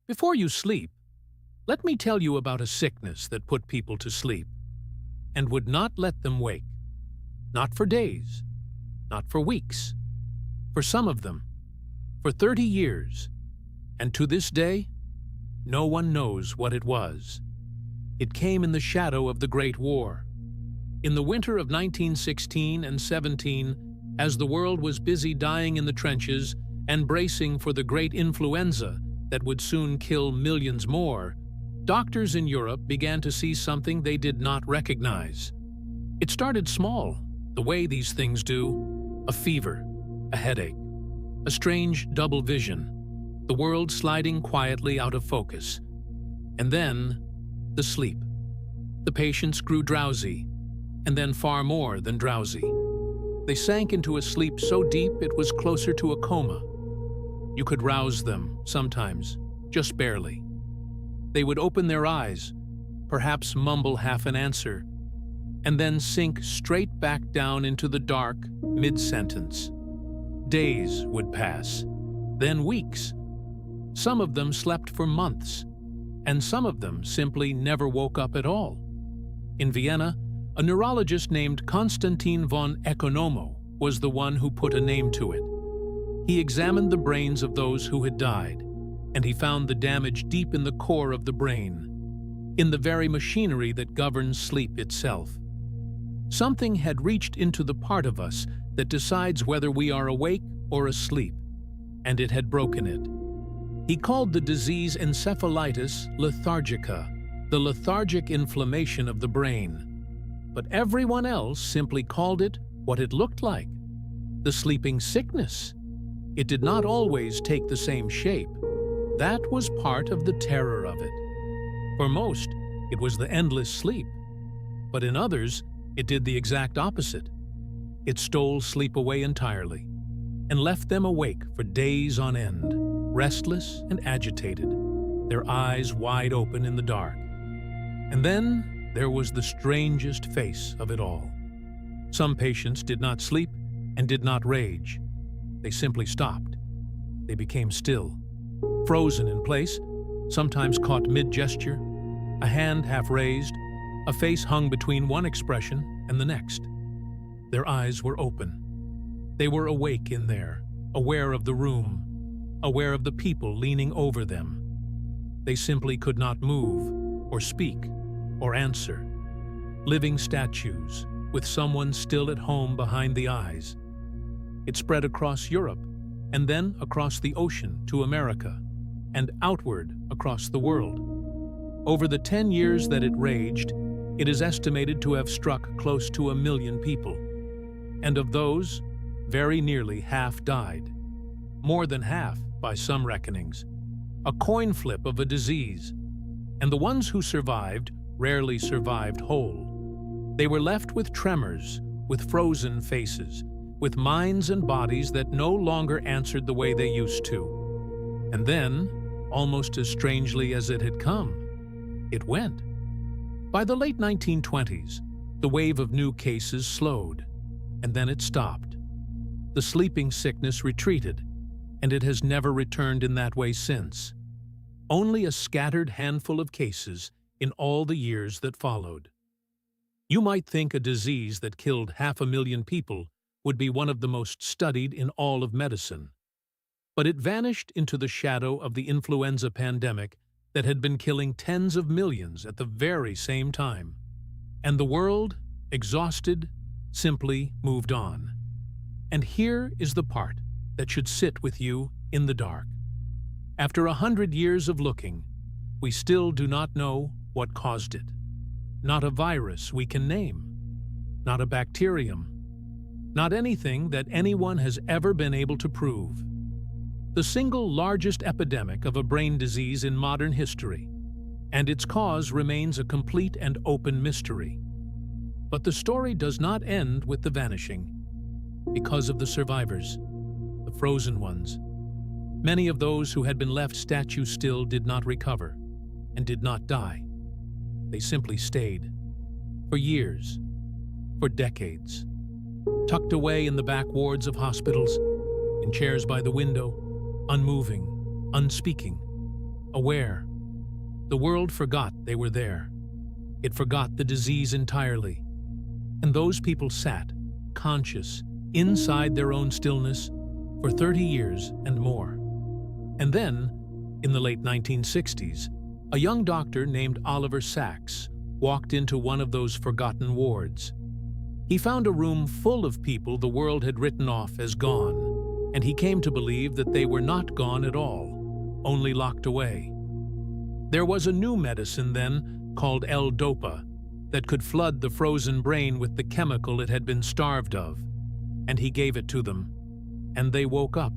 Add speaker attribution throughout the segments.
Speaker 1: Before you sleep, let me tell you about a sickness that put people to sleep and would not let them wake. Not for days, not for weeks, for some of them, for 30 years, and to this day, no one knows what it was. It came in the shadow of the Great War. In the winter of 1916 and 17, as the world was busy dying in the trenches and bracing for the great influenza that would soon kill millions more, doctors in Europe began to see something they did not recognize. It started small, the way these things do: a fever, a headache, a strange double vision, the world sliding quietly out of focus. And then, the sleep. The patients grew drowsy, and then far more than drowsy. They sank into a sleep so deep it was closer to a coma. You could rouse them, sometimes, just barely. They would open their eyes, perhaps mumble half an answer, and then sink straight back down into the dark mid-sentence. Days would pass, then weeks. Some of them slept for months, and some of them simply never woke up at all. In Vienna, a neurologist named Konstantin von Economo was the one who put a name to it. He examined the brains of those who had died, and he found the damage deep in the core of the brain, in the very machinery that governs sleep itself. Something had reached into the part of us that decides whether we are awake or asleep, and it had broken it. He called the disease encephalitis lethargica, the lethargic inflammation of the brain. But everyone else simply called it what it looked like: the sleeping sickness. It did not always take the same shape. That was part of the terror of it. For most, it was the endless sleep. But in others, it did the exact opposite. It stole sleep away entirely and left them awake for days on end, restless and agitated, their eyes wide open in the dark. And then there was the strangest face of it all. Some patients did not sleep and did not rage. They simply stopped. They became still, frozen in place, sometimes caught mid-gesture, a hand half raised, a face hung between one expression and the next. Their eyes were open. They were awake in there, aware of the room, aware of the people leaning over them. They simply could not move, or speak, or answer. Living statues, with someone still at home behind the eyes. It spread across Europe, and then across the ocean to America, and outward across the world. Over the 10 years that it raged, it is estimated to have struck close to 1 million people. And of those, very nearly half died. More than half, by some reckonings. A coin flip of a disease. And the ones who survived rarely survived whole. They were left with tremors, with frozen faces, with minds and bodies that no longer answered the way they used to. And then, almost as strangely as it had come, it went. By the late 1920s, the wave of new cases slowed, and then it stopped. The sleeping sickness retreated, and it has never returned in that way since. Only a scattered handful of cases in all the years that followed. You might think a disease that killed 500,000 people would be one of the most studied in all of medicine. But it vanished into the shadow of the influenza pandemic that had been killing tens of millions at the very same time. And the world, exhausted, simply moved on. And here is the part that should sit with you in the dark. After 100 years of looking, we still do not know what caused it. Not a virus we can name. Not a bacterium. Not anything that anyone has ever been able to prove. The single largest epidemic of a brain disease in modern history, and its cause remains a complete and open mystery. But the story does not end with the vanishing, because of the survivors, the frozen ones. Many of those who had been left statue still did not recover, and did not die. They simply stayed, for years, for decades, tucked away in the back wards of hospitals, in chairs by the window, unmoving, unspeaking. aware. The world forgot they were there. It forgot the disease entirely. And those people sat, conscious, inside their own stillness, for 30 years and more. And then, in the late 1960s, a young doctor named Oliver Sacks walked into one of those forgotten wards. He found a room full of people the world had written off as gone, and he came to believe that they were not gone at all, only locked away. There was a new medicine then, called l-dopa, that could flood the frozen brain with the chemical it had been starved of, and he gave it to them. And they woke up.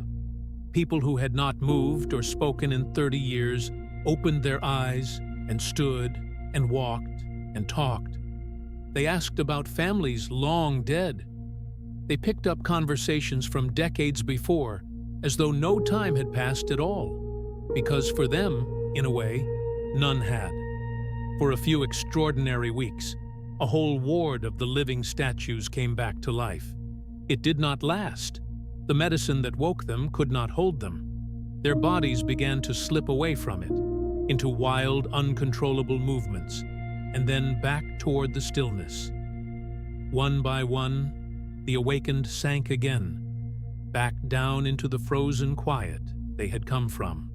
Speaker 1: People who had not moved or spoken in 30 years opened their eyes and stood and walked and talked. They asked about families long dead. They picked up conversations from decades before, as though no time had passed at all, because for them, in a way, none had. For a few extraordinary weeks, a whole ward of the living statues came back to life. It did not last. The medicine that woke them could not hold them. Their bodies began to slip away from it, into wild, uncontrollable movements, and then back toward the stillness. One by one, the awakened sank again, back down into the frozen quiet they had come from.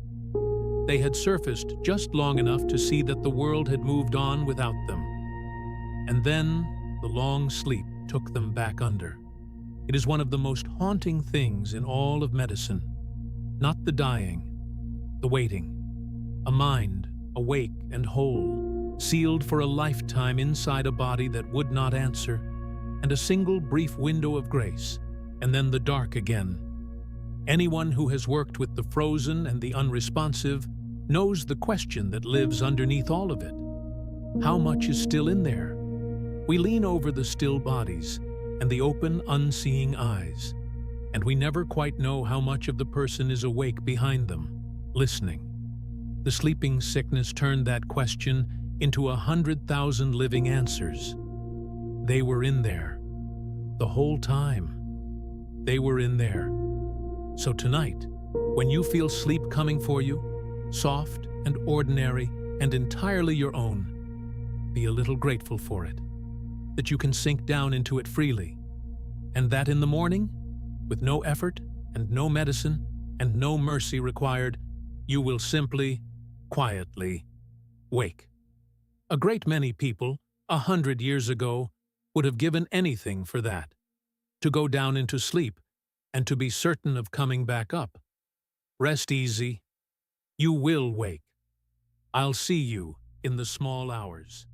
Speaker 1: They had surfaced just long enough to see that the world had moved on without them. And then the long sleep took them back under. It is one of the most haunting things in all of medicine. Not the dying, the waiting. A mind, awake and whole, sealed for a lifetime inside a body that would not answer, and a single brief window of grace, and then the dark again. Anyone who has worked with the frozen and the unresponsive knows the question that lives underneath all of it. How much is still in there? We lean over the still bodies and the open, unseeing eyes, and we never quite know how much of the person is awake behind them, listening. The sleeping sickness turned that question into 100,000 living answers. They were in there. The whole time. They were in there. So tonight, when you feel sleep coming for you, soft and ordinary and entirely your own, be a little grateful for it, that you can sink down into it freely, and that in the morning, with no effort and no medicine and no mercy required, you will simply, quietly, wake. A great many people, 100 years ago, would have given anything for that, to go down into sleep and to be certain of coming back up. Rest easy. You will wake. I'll see you in the small hours.